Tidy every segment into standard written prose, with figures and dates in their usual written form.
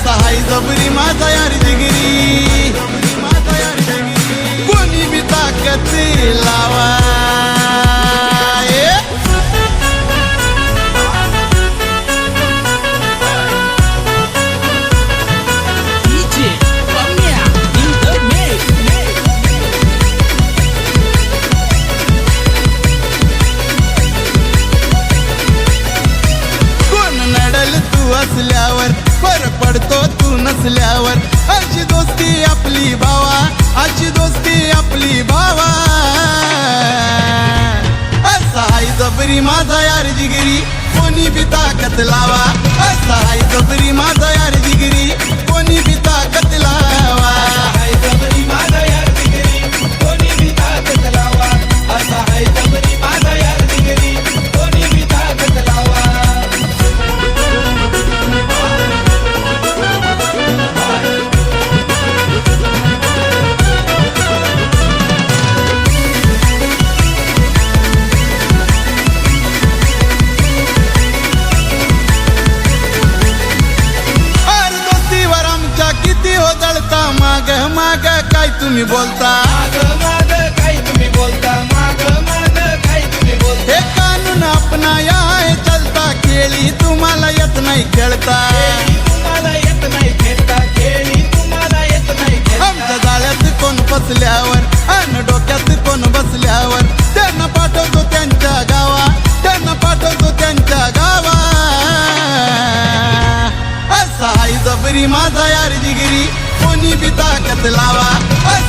सहाय जबरी माझा यार जिगरी, कोणी बी ताकद लावा. असल्यावर फरक पडतो तू नसल्यावर. अशी दोस्ती आपली भावा, अशी दोस्ती आपली भावा. सहाय जबरी माझा यार जिगरी, कोणी बी ताकद लावा. सहाय जबरी माझा यार जिगरी, कोणी बी ताकद लावा. सहाय जबरी माझा यार जिगरी, कोणी बी ताकद लावा. सहाय जबरी माझा यार जिगरी, कोणी बी ताकद लावा. माग माग काय तुम्ही बोलता, माग माग काय तुम्ही बोलता, माग माग काय तुम्ही बोलता. हे कानून अपना आहे चलता, खेळी तुम्हाला येत नाही खेळता. तुम्हाला येत नाही खेळता, खेळी तुम्हाला येत नाही खेळता. आमच्या जाळ्यात कोण बसल्यावर अन डोक्यात कोण बसल्यावर, त्यांना पाठवतो त्यांच्या गावा, त्यांना पाठवतो त्यांच्या गावा. सहाय जबरी माझा यार जिगरी, कोणी बी ताकद लावा.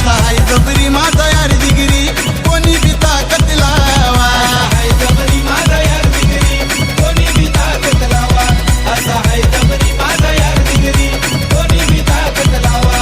सहाय जबरी माझा यार जिगरी, कोणी बी ताकद लावा. सहाय जबरी माझा यार जिगरी, कोणी बी ताकद लावा. सहाय जबरी माझा यार जिगरी, कोणी बी ताकद लावा.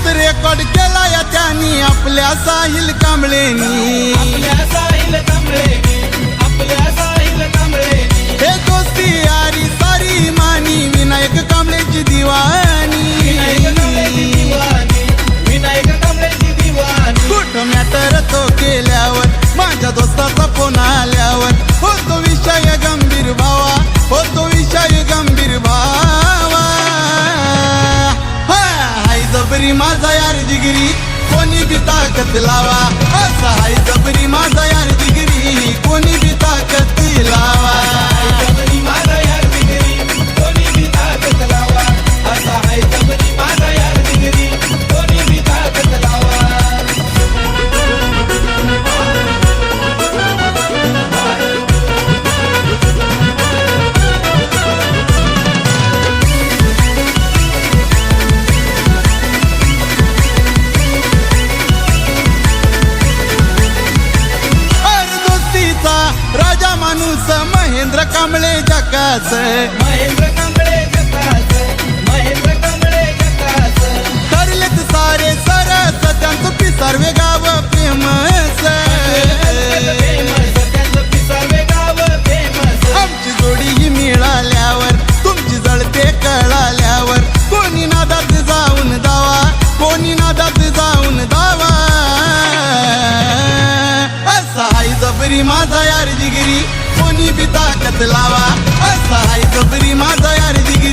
रेकॉर्ड केला या त्यांनी आपल्या साहिल कांबळेनी, आपल्या साहिल कांबळेनी, आपल्या साहिल कांबळेनी. हे दोस्ती यारी सारी मानी, विनायक कांबळेची दिवाणी. विनायक कांबळेची दिवाणी, विनायक कांबळेची दिवाणी. कुठं मॅटर तो केल्यावर, माझ्या दोस्ताचा फोन आल्यावर, होतो विषय गंभीर भावा, होतो विषय गंभीर भावा. हाय जबरी माझा यार जिगरी, कोणी बी ताकद लावा. सहाय जबरी माझा यार जिगरी, कोणी बी ताकद लावा. सहाय जबरी माझा यार जिगरी, कोणी बी ताकद लावा. सहाय जबरी माझा यार जिगरी, कोणी बी ताकद लावा. राजा माणूस महेंद्र कांबळे जकास, महेंद्र कांबळे जकास, महेंद्र कांबळे जकास. ठरलेत सारे सरस, त्यांचं पिसारवे गाव फेमस. त्याचं पिसावे गाव फेमस. आमची जोडी ही मिळाल्यावर, तुमची जळते कळाल्यावर, कोणी नादात जाऊन दावा, कोणी नादात जाऊन दावा. सहाय जबरी माझा यार जिगरी, कोणी बी ताकद लावा. सहाय जबरी माझा यार जिगरी.